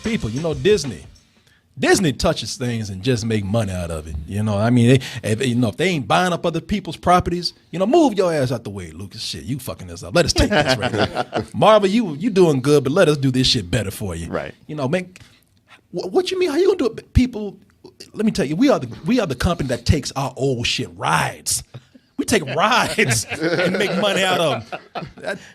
people, Disney touches things and just make money out of it. I mean, if they ain't buying up other people's properties, move your ass out the way, Lucas. Shit, you fucking this up. Let us take this right now. Marvel, you doing good, but let us do this shit better for you. Right. What you mean? How you gonna do it? People, let me tell you, we are the company that takes our old shit rides. We take rides and make money out of them.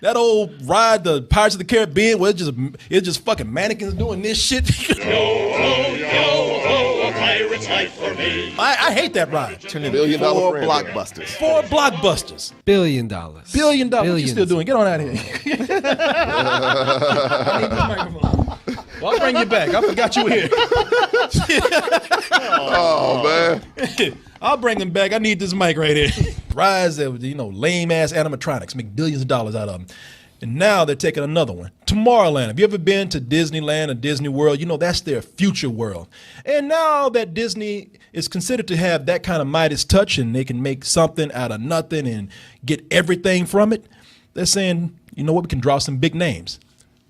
That old ride, the Pirates of the Caribbean, where it's just fucking mannequins doing this shit. Yo ho, a pirate's life for me. I hate that ride. $1 billion blockbusters. 4 blockbusters. $1 billion. $1 billion. What you still doing? Get on out of here. I need this microphone. Well, I'll bring you back. I forgot you were here. Oh, man. I'll bring him back. I need this mic right here. Rides that, lame ass animatronics, make billions of dollars out of them. And now they're taking another one. Tomorrowland. Have you ever been to Disneyland or Disney World? That's their future world. And now that Disney is considered to have that kind of Midas touch and they can make something out of nothing and get everything from it, they're saying, we can draw some big names.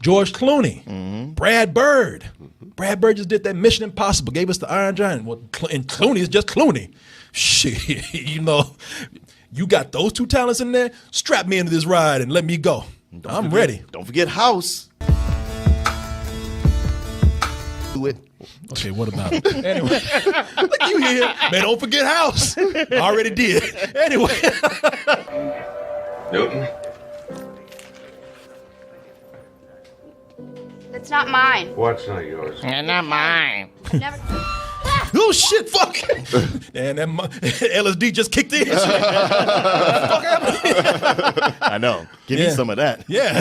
George Clooney, Brad Bird. Brad Bird just did that Mission Impossible, gave us the Iron Giant. Well, and Clooney is just Clooney. Shit, you got those two talents in there? Strap me into this ride and let me go. I'm ready. Don't forget House. Do it. Okay, what about it? Anyway, look, you here. Man, don't forget House. I already did. Anyway. Newton? It's not mine. What's not yours? Not mine. Never. Oh shit! Fuck! And that LSD just kicked in. What the fuck happened? I know. Give me some of that. Yeah.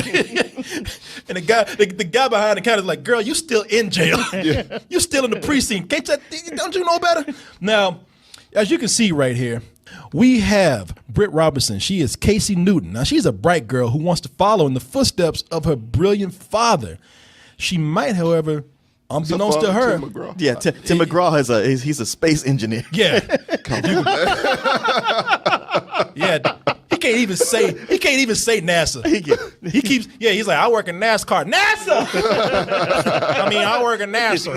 And the guy behind the counter is like, "Girl, you still in jail? Yeah. You still in the precinct? Don't you know better?" Now, as you can see right here, we have Britt Robertson. She is Casey Newton. Now, she's a bright girl who wants to follow in the footsteps of her brilliant father. She might, however, unbeknownst to her, Tim McGraw. Yeah, Tim McGraw he's a space engineer. yeah, yeah. He can't even say NASA. He's like, I work in NASCAR. NASA. I work in NASA.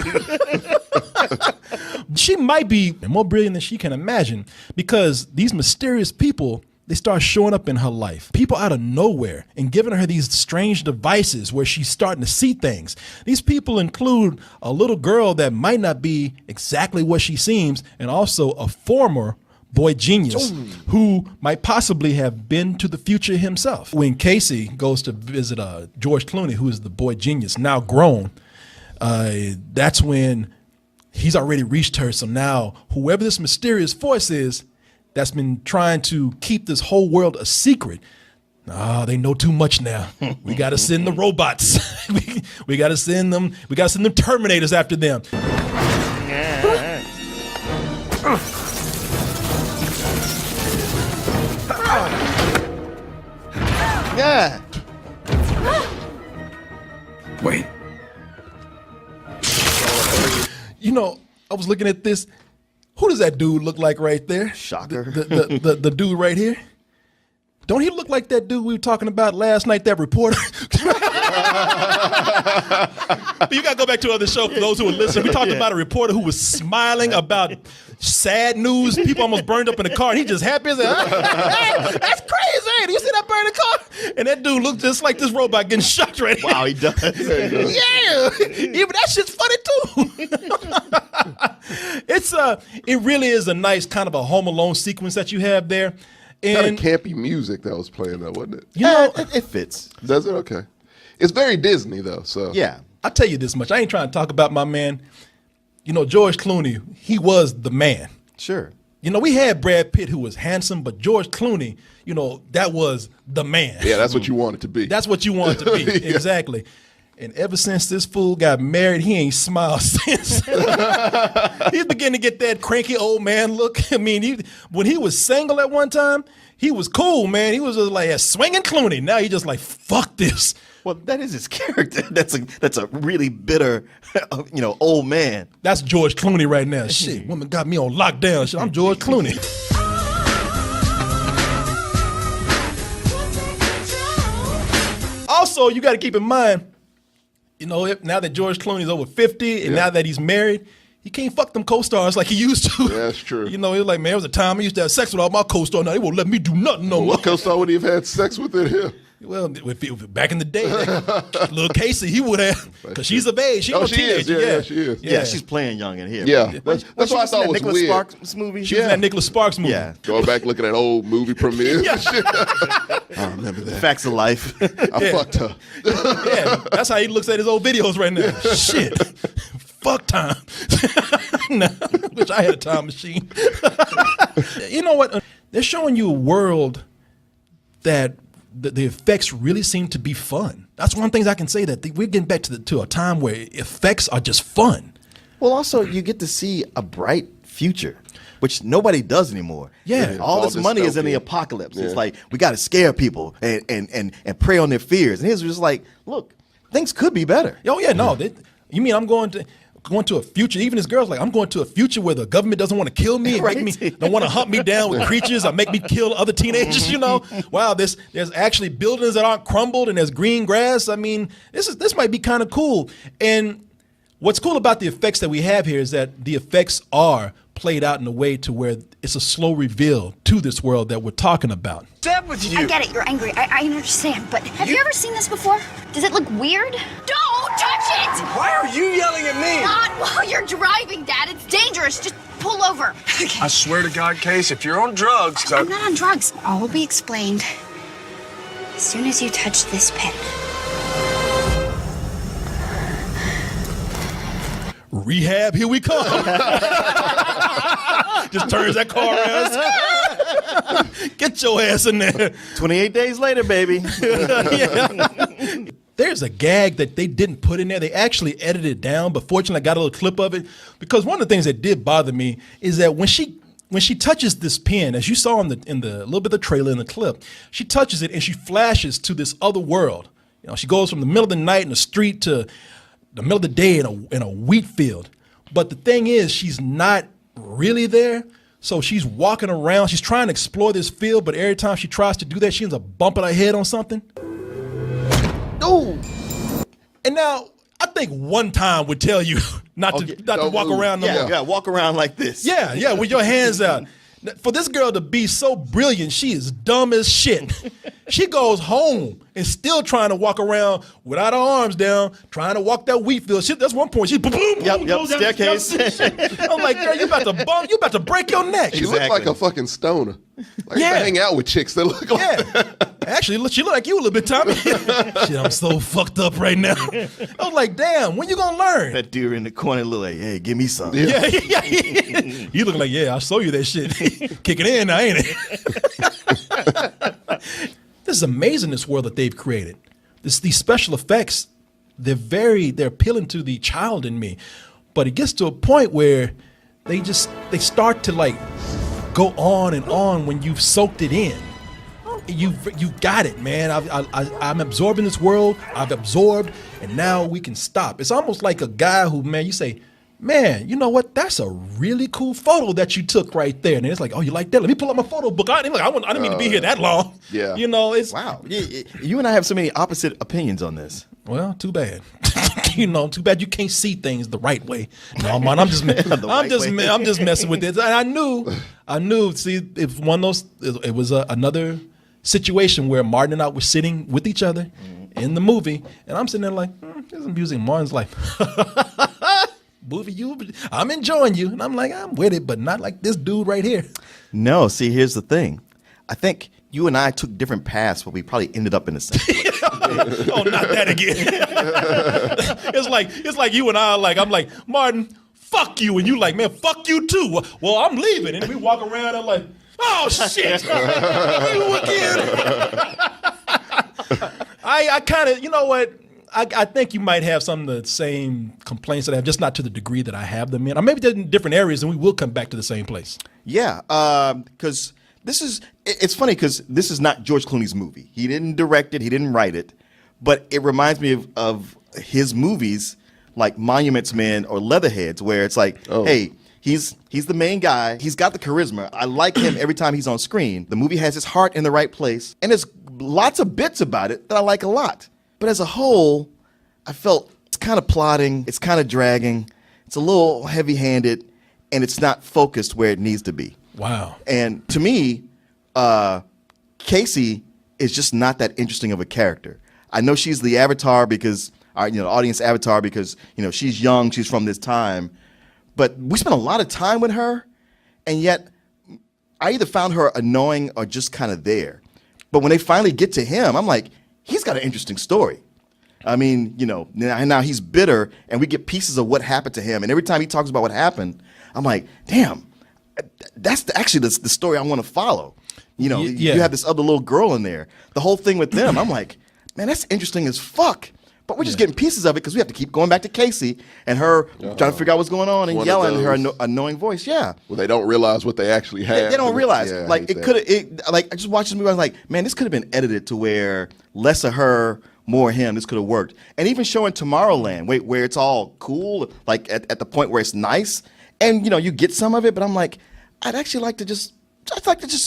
She might be more brilliant than she can imagine because these mysterious people, they start showing up in her life. People out of nowhere and giving her these strange devices where she's starting to see things. These people include a little girl that might not be exactly what she seems and also a former boy genius who might possibly have been to the future himself. When Casey goes to visit George Clooney, who is the boy genius, now grown, that's when he's already reached her. So now whoever this mysterious force is that's been trying to keep this whole world a secret, they know too much now. We got to send the robots. we got to send them. We got to send them Terminators after them. Yeah. Wait. I was looking at this. Who does that dude look like right there? Shocker. The dude right here. Don't he look like that dude we were talking about last night, that reporter? You got to go back to other show for those who are listening. We talked about a reporter who was smiling about sad news. People almost burned up in the car, and he just happy as hey, that's crazy. Do you see that burning car? And that dude looked just like this robot getting shot right here. Wow, he does. Yeah, even that shit's funny too. It really is a nice kind of a Home Alone sequence that you have there. And Kind of campy music that was playing though, wasn't it? It fits. Does it? Okay. It's very Disney though, so. Yeah. I'll tell you this much. I ain't trying to talk about my man. George Clooney, he was the man. Sure. We had Brad Pitt, who was handsome, but George Clooney, that was the man. Yeah, that's what you want it to be. That's what you want it to be. Yeah. Exactly. And ever since this fool got married, he ain't smiled since. He's beginning to get that cranky old man look. I mean, when he was single at one time, he was cool, man. He was just like a swinging Clooney. Now he just like, fuck this. Well, that is his character. That's a really bitter, old man. That's George Clooney right now. Shit, woman got me on lockdown. Shit, I'm George Clooney. Also, you got to keep in mind, You know, now that George Clooney's over 50 and now that he's married, he can't fuck them co-stars like he used to. Yeah, that's true. You know, he was like, man, there was a time I used to have sex with all my co-stars. Now they won't let me do nothing no more. What co-star would he have had sex with in here? Well, back in the day, little Casey, he would have, because she's of age. She's a teenager. Yeah, she is. Yeah, she's playing young in here. Yeah, that's what I thought was Nicholas weird. Sparks movie. She was in that Nicholas Sparks movie. Yeah. Going back looking at old movie premieres. Yeah. And shit. I remember that. Facts of Life. I fucked her. Yeah, that's how he looks at his old videos right now. Shit. Fuck time. Nah, wish I had a time machine. You know what? They're showing you a world that the effects really seem to be fun. That's one of the things I can say, that we're getting back to a time where effects are just fun. Well, also, you get to see a bright future, which nobody does anymore. Yeah. All this money is in the apocalypse. It's like, we got to scare people and prey on their fears. And here's just like, look, things could be better. Oh, yeah, no. You mean I'm going to a future, even this girl's like, I'm going to a future where the government doesn't want to kill me and Right. make me, don't want to hunt me down with creatures or make me kill other teenagers, you know? Wow, there's actually buildings that aren't crumbled and there's green grass. I mean, this might be kind of cool. And what's cool about the effects that we have here is that the effects are played out in a way to where it's a slow reveal to this world that we're talking about. What's up with you? I get it, you're angry. I understand, but have you ever seen this before? Does it look weird? Don't touch it! Why are you yelling at me? Not while you're driving, Dad. It's dangerous. Just pull over. I swear to God, Case, if you're on drugs, I'm not on drugs. All will be explained as soon as you touch this pen. Rehab, here we come. Just turns that car around. Get your ass in there. 28 days later, baby. Yeah. There's a gag that they didn't put in there. They actually edited it down, but fortunately I got a little clip of it, because one of the things that did bother me is that when she touches this pen, as you saw in the little bit of the trailer in the clip, she touches it and she flashes to this other world. You know, she goes from the middle of the night in the street to the middle of the day in a wheat field. But the thing is, she's not really there. So she's walking around. She's trying to explore this field, but every time she tries to do that, she ends up bumping her head on something. Oh. And now, I think one time would tell you not to walk around no more. Yeah, walk around like this. Yeah, with your hands out. For this girl to be so brilliant, she is dumb as shit. She goes home and still trying to walk around without her arms down, trying to walk that wheat field. That's one point. She's boom, Yep, goes down the staircase. I'm like, girl, you about to bump, you about to break your neck. She looked like a fucking stoner. Like, Yeah. I hang out with chicks that look like that. Actually, she look like you a little bit, Tommy. Shit, I'm so fucked up right now. I was like, damn, when you gonna learn? That dude in the corner look like, hey, give me some. Yeah. You look like, yeah, I show you that shit. Kicking in now, ain't it? This is amazing, this world that they've created. These special effects, they're appealing to the child in me. But it gets to a point where they start to like go on and on when you've soaked it in. You've got it, man. I'm absorbing this world. I've absorbed, and now we can stop. It's almost like a guy who, man, you say, man, you know what? That's a really cool photo that you took right there. And it's like, oh, you like that? Let me pull up my photo book. I didn't mean to be here that long. Yeah. You know, it's Wow. You and I have so many opposite opinions on this. well, too bad. You know, too bad you can't see things the right way. No, man, I'm just messing with this. And I knew. See, if one of those, it was another situation where Martin and I were sitting with each other in the movie, and I'm sitting there like, there's some music. Martin's like, movie, I'm enjoying you, and I'm like, I'm with it, but not like this dude right here. No, see, here's the thing. I think you and I took different paths, but we probably ended up in the same place. Oh, not that again. It's like you and I are like, I'm like, Martin, fuck you, and you like, man, fuck you too. Well, I'm leaving, and we walk around and like, oh shit, you again. I kind of, you know what? I think you might have some of the same complaints that I have, just not to the degree that I have them in. Or maybe they're in different areas, and we will come back to the same place. Yeah, because it's funny because this is not George Clooney's movie. He didn't direct it, he didn't write it, but it reminds me of his movies like Monuments Men or Leatherheads, where it's like, hey, he's the main guy. He's got the charisma. I like him every time he's on screen. The movie has his heart in the right place, and there's lots of bits about it that I like a lot. But as a whole, I felt kind of plotting, it's kind of dragging, it's a little heavy-handed, and it's not focused where it needs to be. Wow. And to me, Casey is just not that interesting of a character. I know she's the avatar because, the audience avatar because, she's young, she's from this time. But we spent a lot of time with her, and yet I either found her annoying or just kind of there. But when they finally get to him, I'm like, he's got an interesting story. I mean, now he's bitter, and we get pieces of what happened to him. And every time he talks about what happened, I'm like, damn, that's actually the story I want to follow. You have this other little girl in there. The whole thing with them, I'm like, man, that's interesting as fuck. But we're just getting pieces of it because we have to keep going back to Casey and her trying to figure out what's going on and yelling in her annoying voice. Yeah. Well, they don't realize what they actually have. They don't realize. Yeah, I just watched this movie. I was like, man, this could have been edited to where less of her, more of him. This could have worked. And even showing Tomorrowland, where it's all cool, like at the point where it's nice, and you get some of it. But I'm like, I'd like to just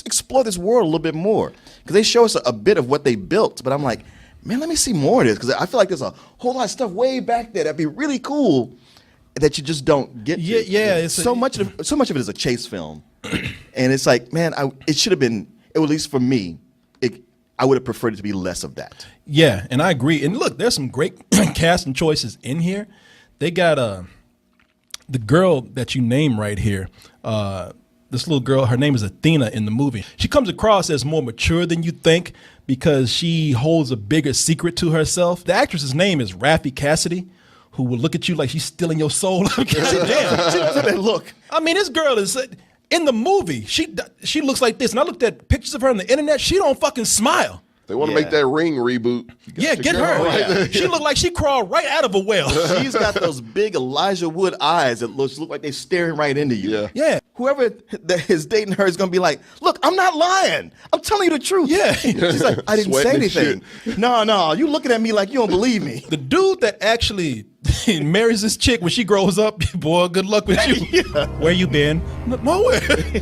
explore this world a little bit more because they show us a bit of what they built. But I'm like, man, let me see more of this because I feel like there's a whole lot of stuff way back there that'd be really cool that you just don't get. Yeah. So much of it is a chase film, and it's like, man, it should have been. At least for me, I would have preferred it to be less of that. Yeah, and I agree. And look, there's some great casting choices in here. They got the girl that you name right here. This little girl, her name is Athena in the movie. She comes across as more mature than you think because she holds a bigger secret to herself. The actress's name is Raffi Cassidy, who will look at you like she's stealing your soul. Damn, she does have that look. I mean, this girl is in the movie. She looks like this, and I looked at pictures of her on the internet. She don't fucking smile. They want to make that Ring reboot. Yeah, get her. Right. She looked like she crawled right out of a well. She's got those big Elijah Wood eyes that look like they're staring right into you. Yeah. Whoever that is dating her is going to be like, look, I'm not lying. I'm telling you the truth. Yeah. She's like, I didn't say anything. No, you looking at me like you don't believe me. The dude that actually marries this chick when she grows up, boy, good luck with you. Yeah. Where you been? Nowhere.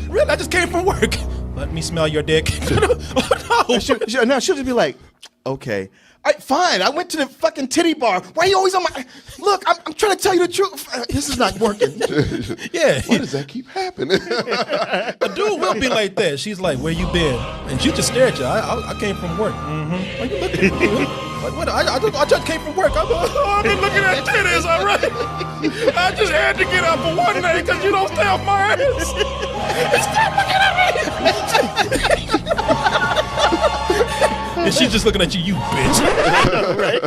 Really? I just came from work. Let me smell your dick. Oh, no. She'll just be like, okay. All right, fine. I went to the fucking titty bar. Why are you always on my... Look, I'm trying to tell you the truth. This is not working. Yeah. Why does that keep happening? A dude will be like that. She's like, where you been? And she just stare at you. I came from work. Mm-hmm. Why you looking at me? Like, what? I just came from work. I've been looking at titties, all right? I just had to get up for one day because you don't stay off my ass. Stop looking at me. And she's just looking at you bitch. Right?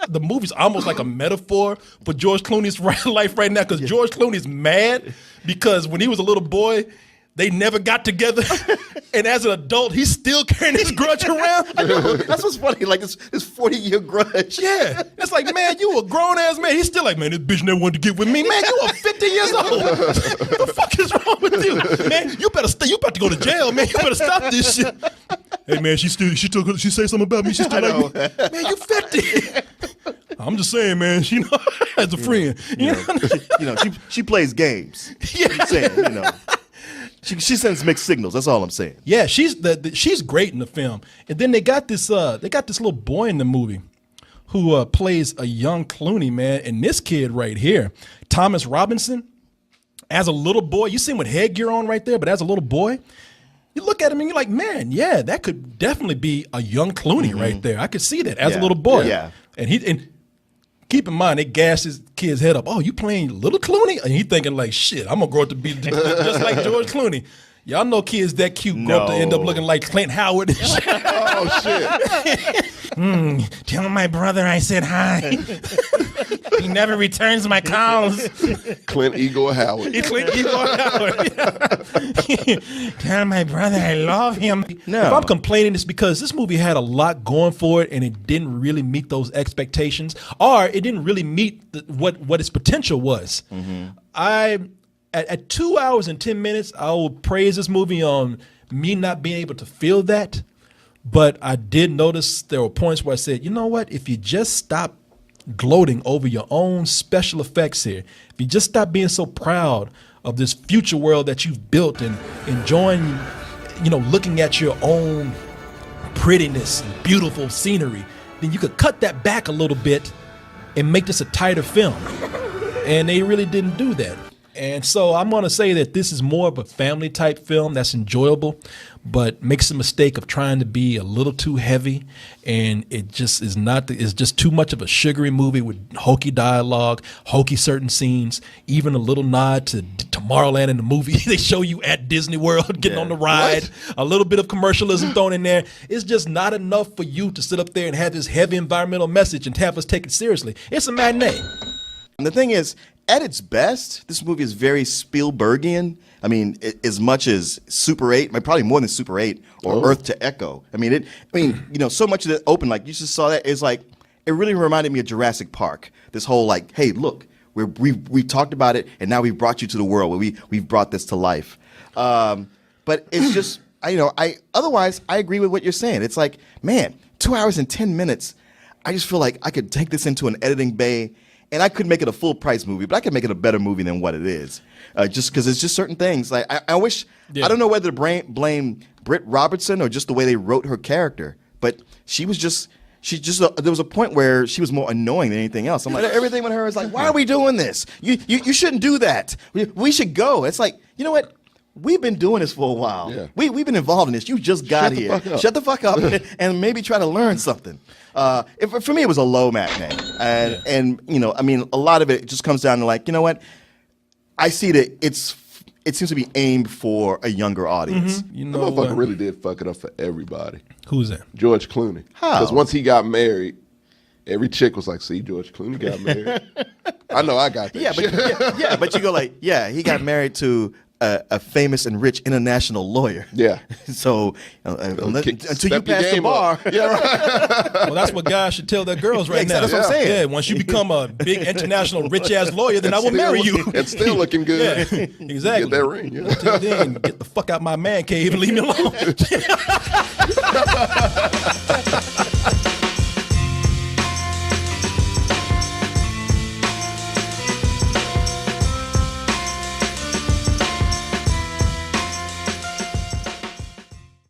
The movie's almost like a metaphor for George Clooney's life right now because George Clooney's mad because when he was a little boy, they never got together. And as an adult, he's still carrying his grudge around. I know. That's what's funny. Like this 40-year grudge. Yeah. It's like, man, you a grown-ass man. He's still like, man, this bitch never wanted to get with me. Man, you are 50 years old. What the fuck is wrong with you? Man, you better stay. You about to go to jail, man. You better stop this shit. Hey, man, she say something about me. She still like me. Man, you 50. I'm just saying, man. She as a friend. She plays games. Yeah. I'm saying, She sends mixed signals. That's all I'm saying. Yeah, she's great in the film. And then they got this little boy in the movie who plays a young Clooney, man. And this kid right here, Thomas Robinson, as a little boy, you see him with headgear on right there, but as a little boy, you look at him and you're like, man, yeah, that could definitely be a young Clooney right there. I could see that as a little boy. Yeah. And keep in mind, they gassed his kid's head up. Oh, you playing little Clooney? And he thinking like, shit, I'm going to grow up to be just like George Clooney. Y'all know kids that cute grow up to end up looking like Clint Howard. Oh, shit. Tell my brother I said hi. He never returns my calls. Clint Igor Howard. Clint Igor Howard. Tell my brother I love him. No. If I'm complaining, it's because this movie had a lot going for it and it didn't really meet those expectations, or it didn't really meet what its potential was. Mm-hmm. At 2 hours and 10 minutes, I will praise this movie on me not being able to feel that. But I did notice there were points where I said, you know what? If you just stop gloating over your own special effects here, if you just stop being so proud of this future world that you've built and enjoying, looking at your own prettiness and beautiful scenery, then you could cut that back a little bit and make this a tighter film. And they really didn't do that. And so I'm going to say that this is more of a family type film that's enjoyable, but makes the mistake of trying to be a little too heavy. And it just is not, it's just too much of a sugary movie with hokey dialogue, hokey certain scenes, even a little nod to Tomorrowland in the movie. They show you at Disney World getting on the ride, a little bit of commercialism thrown in there. It's just not enough for you to sit up there and have this heavy environmental message and have us take it seriously. It's a matinee. And the thing is, at its best, this movie is very Spielbergian. I mean, as much as Super 8, probably more than Super 8 or Earth to Echo. I mean, so much of it open, like you just saw that, is like, it really reminded me of Jurassic Park. This whole like, hey, look, we've talked about it, and now we've brought you to the world where we've brought this to life. But it's just, otherwise, I agree with what you're saying. It's like, man, 2 hours and 10 minutes. I just feel like I could take this into an editing bay, and I could make it a full price movie, but I could make it a better movie than what it is. Just because it's just certain things. Like I wish, I don't know whether to blame Britt Robertson or just the way they wrote her character, but there was a point where she was more annoying than anything else. I'm like, everything with her is like, why are we doing this? You shouldn't do that. We should go. It's like, you know what? We've been doing this for a while. Yeah. We've been involved in this. You just got here. Shut the fuck up and maybe try to learn something. For me, it was a low matinee. And a lot of it just comes down to like, you know what? I see that it seems to be aimed for a younger audience. Mm-hmm. You The know, motherfucker really did fuck it up for everybody. Who's that? George Clooney. How? Because once he got married, every chick was like, see, George Clooney got married. I know I got that shit. But you go like, he got married to a famous and rich international lawyer. Yeah. So until you pass the bar. Yeah, right. Well, that's what guys should tell their girls right now. That's what I'm saying. Yeah, once you become a big international rich ass lawyer, then I will marry you. And still looking good. Yeah, exactly. Get that ring. Yeah. Until then, get the fuck out my man cave and leave me alone.